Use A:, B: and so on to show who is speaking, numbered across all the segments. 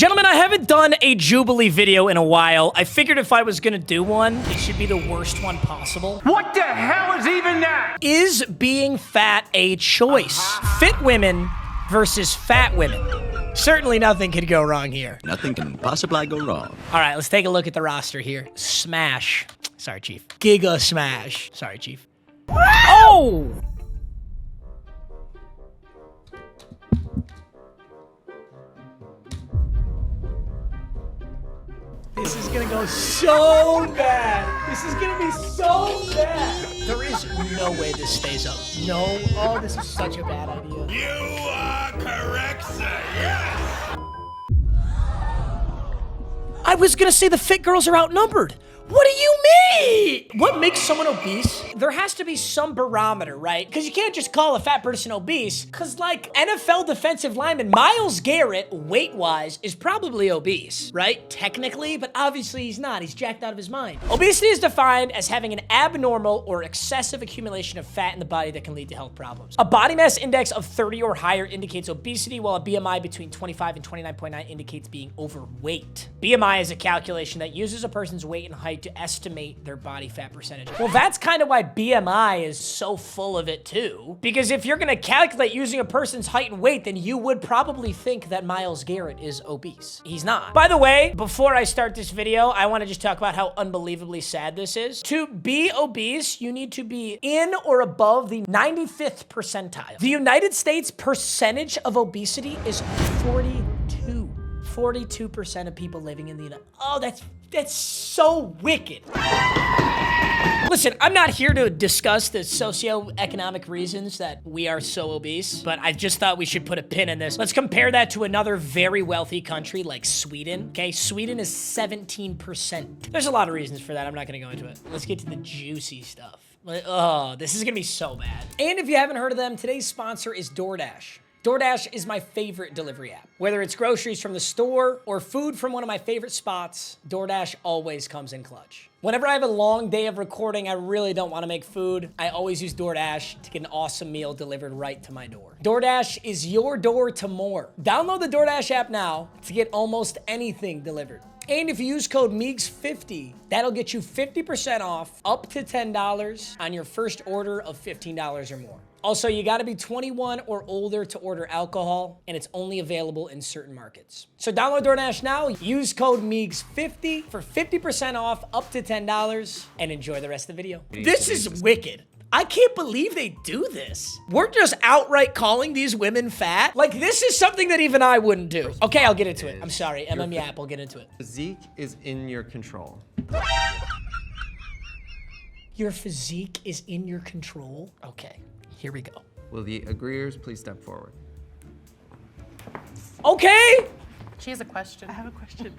A: Gentlemen, I haven't done a Jubilee video in a while. I figured if I was gonna do one, it should be the worst one possible.
B: What the hell is even that?
A: Is being fat a choice? Fit women versus fat women. Certainly nothing could go wrong here.
C: Nothing can possibly go wrong.
A: All right, let's take a look at the roster here. Smash. Sorry, Chief. Giga Smash. Sorry, Chief. Oh! This is gonna go so bad. This is gonna be so bad. There is no way this stays up. No. Oh, this is such a bad idea.
D: You are correct, sir. Yes!
A: I was gonna say the fit girls are outnumbered. What do you mean? What makes someone obese? There has to be some barometer, right? Because you can't just call a fat person obese. Because like NFL defensive lineman Myles Garrett, weight-wise, is probably obese, right? Technically, but obviously he's not. He's jacked out of his mind. Obesity is defined as having an abnormal or excessive accumulation of fat in the body that can lead to health problems. A body mass index of 30 or higher indicates obesity, while a BMI between 25 and 29.9 indicates being overweight. BMI is a calculation that uses a person's weight and height to estimate their body fat percentage. Well, that's kind of why BMI is so full of it too. Because if you're gonna calculate using a person's height and weight, then you would probably think that Myles Garrett is obese. He's not. By the way, before I start this video, I wanna just talk about how unbelievably sad this is. To be obese, you need to be in or above the 95th percentile. The United States percentage of obesity is 42. 42% of people living in the United States. Oh, that's so wicked. Listen, I'm not here to discuss the socioeconomic reasons that we are so obese, but I just thought we should put a pin in this. Let's compare that to another very wealthy country like Sweden, okay? Sweden is 17%. There's a lot of reasons for that. I'm not gonna go into it. Let's get to the juicy stuff. Oh, this is gonna be so bad. And if you haven't heard of them, today's sponsor is DoorDash. DoorDash is my favorite delivery app. Whether it's groceries from the store or food from one of my favorite spots, DoorDash always comes in clutch. Whenever I have a long day of recording, I really don't want to make food, I always use DoorDash to get an awesome meal delivered right to my door. DoorDash is your door to more. Download the DoorDash app now to get almost anything delivered. And if you use code Meags50, that'll get you 50% off up to $10 on your first order of $15 or more. Also, you gotta be 21 or older to order alcohol, and it's only available in certain markets. So download DoorDash now, use code Meags50 for 50% off up to $10, and enjoy the rest of the video. This is wicked. I can't believe they do this. We're just outright calling these women fat. Like, this is something that even I wouldn't do. Okay, I'll get into it. I'm sorry, Yap, I'll get into it.
E: Physique is in your control.
A: Your physique is in your control? Okay, here we go.
E: Will the agreeers please step forward?
A: Okay,
F: She has a question. I have a question.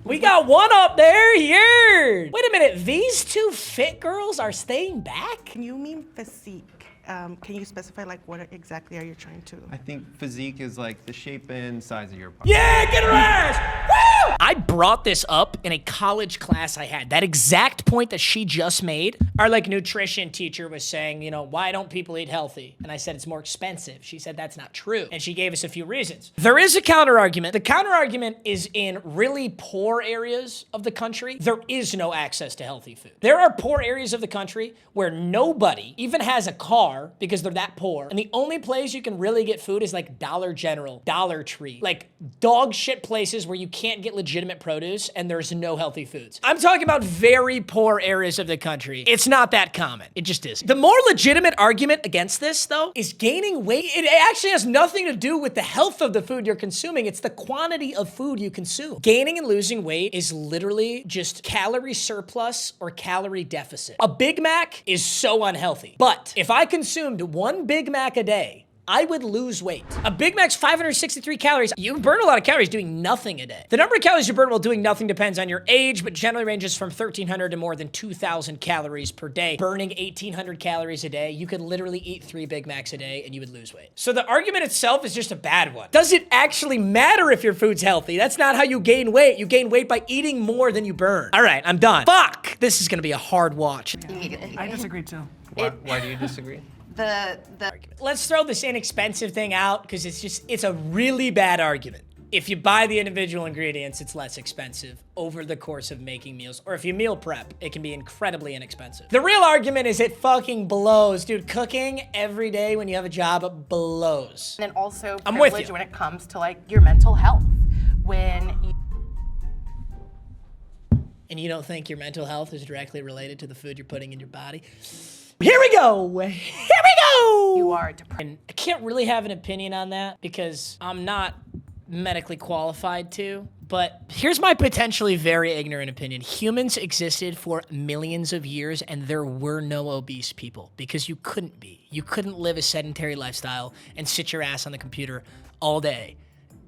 A: we got one up there here. Wait a minute, these two fit girls are staying back?
F: You mean physique? Can you specify like what exactly are you trying to?
E: I think physique is like the shape and size of your body.
A: Yeah, get her ass! Woo! I brought this up in a college class I had. That exact point that she just made. Our like nutrition teacher was saying, you know, why don't people eat healthy? And I said, it's more expensive. She said, that's not true. And she gave us a few reasons. There is a counter argument. The counter argument is in really poor areas of the country, there is no access to healthy food. There are poor areas of the country where nobody even has a car because they're that poor. And the only place you can really get food is like Dollar General, Dollar Tree, like dog shit places where you can't get legitimate produce and there's no healthy foods. I'm talking about very poor areas of the country. It's not that common. It just is. The more legitimate argument against this though is gaining weight. It actually has nothing to do with the health of the food you're consuming. It's the quantity of food you consume. Gaining and losing weight is literally just calorie surplus or calorie deficit. A Big Mac is so unhealthy, but if I consumed one Big Mac a day, I would lose weight. A Big Mac's 563 calories. You burn a lot of calories doing nothing a day. The number of calories you burn while doing nothing depends on your age, but generally ranges from 1,300 to more than 2,000 calories per day. Burning 1,800 calories a day, you could literally eat 3 Big Macs a day and you would lose weight. So the argument itself is just a bad one. Does it actually matter if your food's healthy? That's not how you gain weight. You gain weight by eating more than you burn. All right, I'm done. Fuck! This is gonna be a hard watch.
G: I disagree too.
E: Why do you disagree?
F: The
A: Let's throw this inexpensive thing out because it's a really bad argument. If you buy the individual ingredients, it's less expensive over the course of making meals. Or if you meal prep, it can be incredibly inexpensive. The real argument is it fucking blows. Dude, cooking every day when you have a job blows.
G: And then also
A: I'm with
G: privilege
A: you.
G: when it comes to like your mental health. When you
A: And you don't think your mental health is directly related to the food you're putting in your body? Here we go. Here we go.
G: you are depressed.
A: And I can't really have an opinion on that because I'm not medically qualified to. But here's my potentially very ignorant opinion. Humans existed for millions of years and there were no obese people because you couldn't be. You couldn't live a sedentary lifestyle and sit your ass on the computer all day.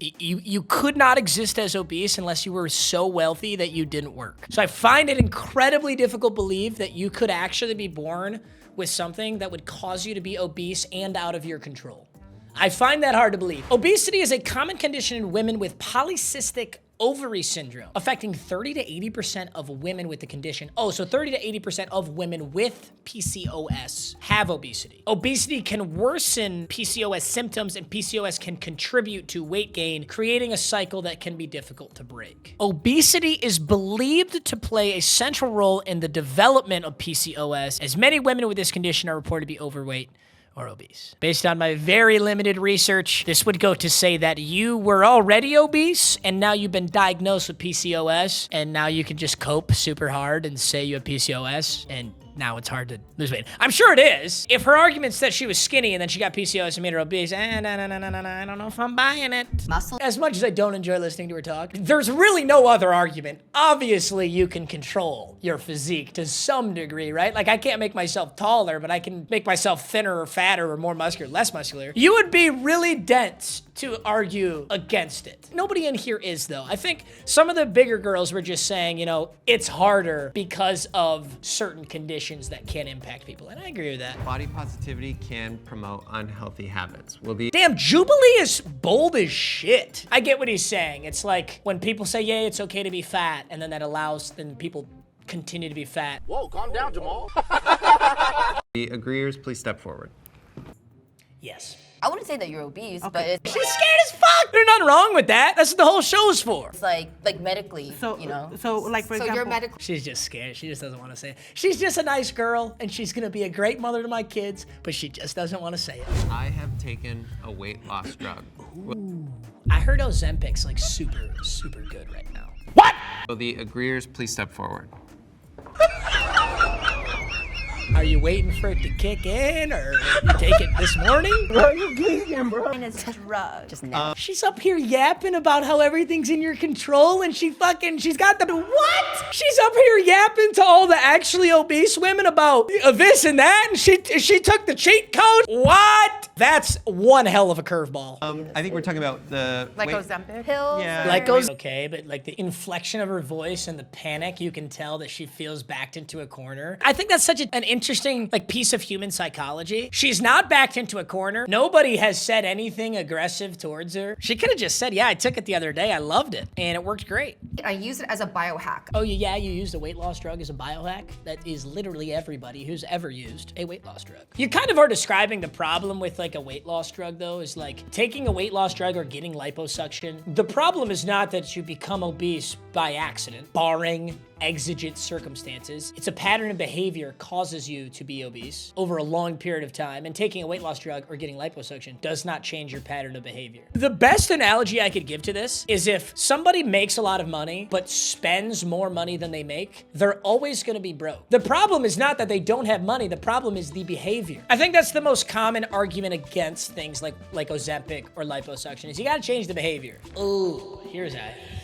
A: You could not exist as obese unless you were so wealthy that you didn't work. So I find it incredibly difficult to believe that you could actually be born with something that would cause you to be obese and out of your control. I find that hard to believe. Obesity is a common condition in women with polycystic ovary syndrome, affecting 30 to 80% of women with the condition. Oh, so 30 to 80% of women with PCOS have obesity. Obesity can worsen PCOS symptoms and PCOS can contribute to weight gain, creating a cycle that can be difficult to break. Obesity is believed to play a central role in the development of PCOS, as many women with this condition are reported to be overweight or obese. Based on my very limited research, this would go to say that you were already obese and now you've been diagnosed with PCOS and now you can just cope super hard and say you have PCOS and now it's hard to lose weight. I'm sure it is. If her argument's that she was skinny and then she got PCOS and made her obese, no, I don't know if I'm buying it.
H: Muscle.
A: As much as I don't enjoy listening to her talk, there's really no other argument. Obviously, you can control your physique to some degree, right? Like, I can't make myself taller, but I can make myself thinner or fatter or more muscular, less muscular. You would be really dense to argue against it. Nobody in here is, though. I think some of the bigger girls were just saying, you know, it's harder because of certain conditions that can impact people, and I agree with that.
E: Body positivity can promote unhealthy habits.
A: Damn, Jubilee is bold as shit. I get what he's saying. It's like when people say, yeah, it's okay to be fat, and then that allows, then people continue to be fat.
D: Whoa, calm down, Jamal.
E: The agreeers, please step forward.
A: Yes.
H: I wouldn't say that you're obese, but it's
A: She's scared as fuck. There's nothing wrong with that. That's what the whole show's for.
H: like medically,
F: So,
H: you know.
F: so like for
H: So
F: example,
H: you're medically.
A: She's just scared. She just doesn't want to say it. She's just a nice girl, and she's gonna be a great mother to my kids, but she just doesn't want to say it.
E: I have taken a weight loss drug.
A: I heard Ozempic's like super, super good right now.
E: So the agreeers, please step forward.
A: Are you waiting for it to kick in, or you take it this morning?
H: It's drug. Just now.
A: She's up here yapping about how everything's in your control and she's got the, what? She's up here yapping to all the actually obese women about this and that and she took the cheat code? What? That's one hell of a curveball.
E: I think we're talking about the
G: Like
E: weight-
G: Ozempic?
H: Pills.
E: Yeah.
A: Like goes okay, but like the inflection of her voice and the panic, you can tell that she feels backed into a corner. I think that's such an interesting like piece of human psychology. She's not backed into a corner. Nobody has said anything aggressive towards her. She could have just said, yeah, I took it the other day. I loved it. And it worked great.
I: I use it as a biohack.
A: Oh, yeah, you used a weight loss drug as a biohack? That is literally everybody who's ever used a weight loss drug. You kind of are describing the problem with like a weight loss drug though, is like taking a weight loss drug or getting liposuction. The problem is not that you become obese by accident, barring exigent circumstances. It's a pattern of behavior causes you to be obese over a long period of time, and taking a weight loss drug or getting liposuction does not change your pattern of behavior. The best analogy I could give to this is if somebody makes a lot of money but spends more money than they make, they're always gonna be broke. The problem is not that they don't have money, the problem is the behavior. I think that's the most common argument against things like Ozempic or liposuction is you gotta change the behavior. Ooh, here's a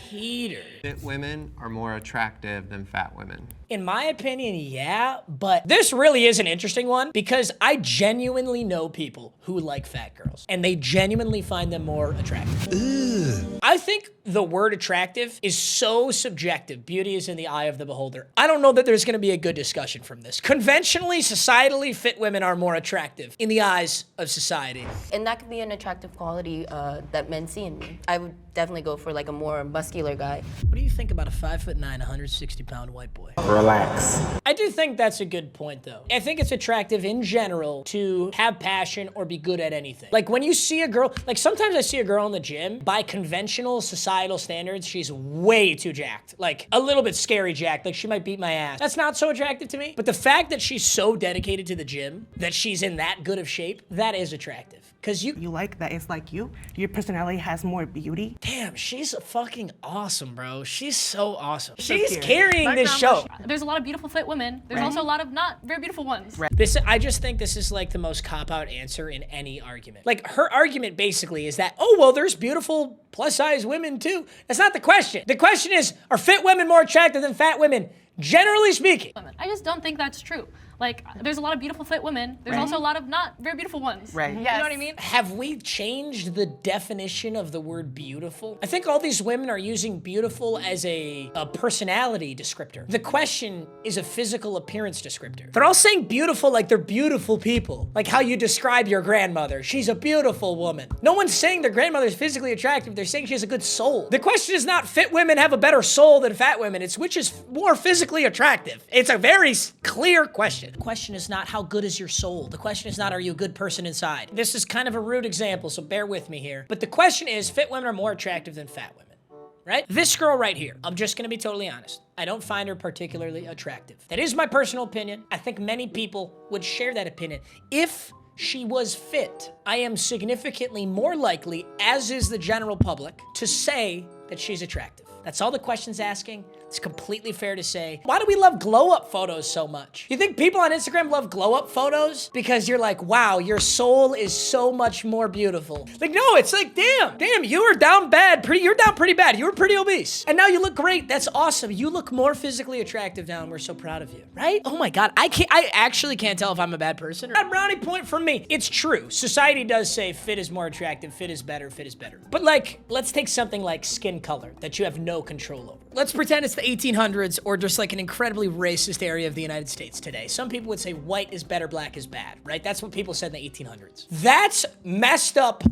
A: heater.
E: Fit women are more attractive than fat women.
A: In my opinion, yeah, but this really is an interesting one because I genuinely know people who like fat girls and they genuinely find them more attractive. I think the word attractive is so subjective. Beauty is in the eye of the beholder. I don't know that there's gonna be a good discussion from this. Conventionally, societally, fit women are more attractive in the eyes of society.
H: And that could be an attractive quality that men see in me. I would definitely go for like a more muscular guy.
A: What do you think about a 5'9", 160-pound white boy?
B: Relax.
A: I do think that's a good point, though. I think it's attractive in general to have passion or be good at anything. Like when you see a girl, like sometimes I see a girl in the gym, by convention, conventional societal standards, she's way too jacked. Like, a little bit scary jacked. Like, she might beat my ass. That's not so attractive to me. But the fact that she's so dedicated to the gym, that she's in that good of shape, that is attractive. Cause you
F: like that it's like you. Your personality has more beauty.
A: damn, she's fucking awesome, bro. She's so awesome.
F: So
A: She's
F: cute.
A: carrying this show.
J: There's a lot of beautiful fit women. There's also a lot of not very beautiful ones.
A: I just think this is like the most cop-out answer in any argument. Like, her argument basically is that, oh, well, there's beautiful plus-size women too. That's not the question. The question is, are fit women more attractive than fat women? Generally speaking.
J: I just don't think that's true. Like, there's a lot of beautiful fit women. There's also a lot of not very beautiful ones.
F: Right.
J: You know what I mean?
A: Have we changed the definition of the word beautiful? I think all these women are using beautiful as a personality descriptor. The question is a physical appearance descriptor. They're all saying beautiful like they're beautiful people. Like how you describe your grandmother. She's a beautiful woman. No one's saying their grandmother's physically attractive. They're saying she has a good soul. The question is not fit women have a better soul than fat women. It's which is more physically attractive. It's a very clear question. The question is not how good is your soul. The question is not are you a good person inside. This is kind of a rude example, so bear with me here. But the question is fit women are more attractive than fat women, right? This girl right here, I'm just gonna be totally honest. I don't find her particularly attractive. That is my personal opinion. I think many people would share that opinion. If she was fit, I am significantly more likely, as is the general public, to say that she's attractive. That's all the question's asking. It's completely fair to say. Why do we love glow-up photos so much? You think people on Instagram love glow-up photos? Because you're like, wow, your soul is so much more beautiful. Like, no, it's like, damn, you were down bad. You're down pretty bad. You were pretty obese. And now you look great. That's awesome. You look more physically attractive now, and we're so proud of you, right? Oh my God, I actually can't tell if I'm a bad person. Bad brownie point from me. It's true. Society does say fit is more attractive, fit is better, fit is better. But like, let's take something like skin color that you have no control over. Let's pretend it's the 1800s or just like an incredibly racist area of the United States today. Some people would say white is better, black is bad, right? That's what people said in the 1800s. That's messed up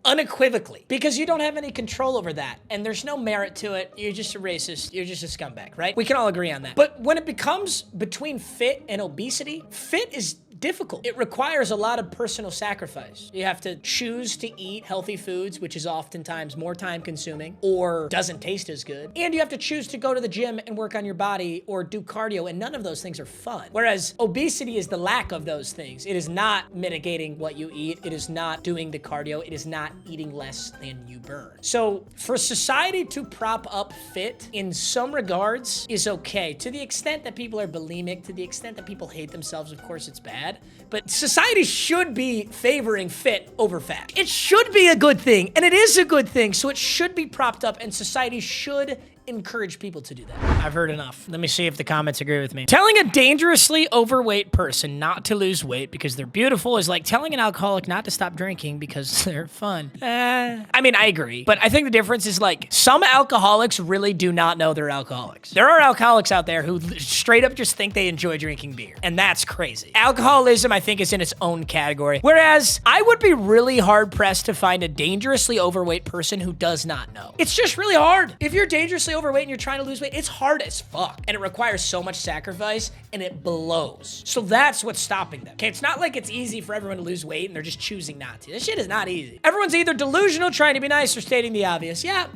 A: unequivocally because you don't have any control over that and there's no merit to it. You're just a racist. You're just a scumbag, right? We can all agree on that. But when it becomes between fit and obesity, fit is difficult. It requires a lot of personal sacrifice. You have to choose to eat healthy foods, which is oftentimes more time consuming or doesn't taste as good. And you have to choose to go to the gym and work on your body or do cardio, and none of those things are fun. Whereas obesity is the lack of those things. It is not mitigating what you eat. It is not doing the cardio. It is not eating less than you burn. So for society to prop up fit in some regards is okay. To the extent that people are bulimic, to the extent that people hate themselves, of course it's bad. But society should be favoring fit over fat. It should be a good thing, and it is a good thing, so it should be propped up, and society should encourage people to do that. I've heard enough. Let me see if the comments agree with me. Telling a dangerously overweight person not to lose weight because they're beautiful is like telling an alcoholic not to stop drinking because they're fun. I mean, I agree, but I think the difference is like some alcoholics really do not know they're alcoholics. There are alcoholics out there who straight up just think they enjoy drinking beer, and that's crazy. Alcoholism, I think, is in its own category, whereas I would be really hard-pressed to find a dangerously overweight person who does not know. It's just really hard. If you're dangerously overweight and you're trying to lose weight, it's hard as fuck. And it requires so much sacrifice and it blows. So that's what's stopping them. Okay, it's not like it's easy for everyone to lose weight and they're just choosing not to. This shit is not easy. Everyone's either delusional, trying to be nice, or stating the obvious. Yeah,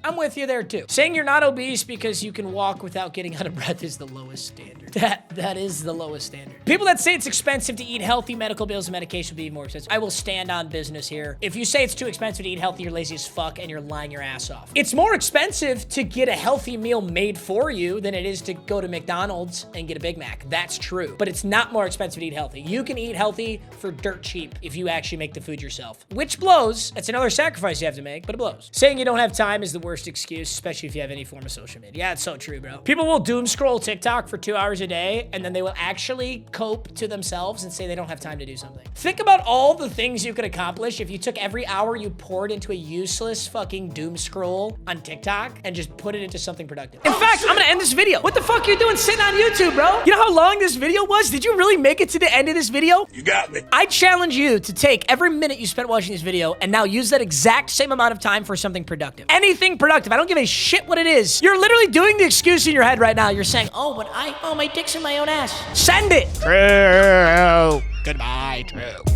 A: I'm with you there too. Saying you're not obese because you can walk without getting out of breath is the lowest standard. That is the lowest standard. People that say it's expensive to eat healthy, medical bills and medication will be more expensive. I will stand on business here. If you say it's too expensive to eat healthy, you're lazy as fuck and you're lying your ass off. It's more expensive to get a healthy meal made for you than it is to go to McDonald's and get a Big Mac. That's true. But it's not more expensive to eat healthy. You can eat healthy for dirt cheap if you actually make the food yourself, which blows. That's another sacrifice you have to make, but it blows. Saying you don't have time is the worst excuse, especially if you have any form of social media. Yeah, it's so true, bro. People will doom scroll TikTok for 2 hours a day, and then they will actually cope to themselves and say they don't have time to do something. Think about all the things you could accomplish if you took every hour you poured into a useless fucking doom scroll on TikTok and just put it into something productive. In fact, I'm gonna end this video. What the fuck are you doing sitting on YouTube, bro? You know how long this video was? Did you really make it to the end of this video?
D: You got me.
A: I challenge you to take every minute you spent watching this video and now use that exact same amount of time for something productive. Anything productive. I don't give a shit what it is. You're literally doing the excuse in your head right now. You're saying, oh, but my dick's in my own ass. Send it.
C: True. Goodbye, true.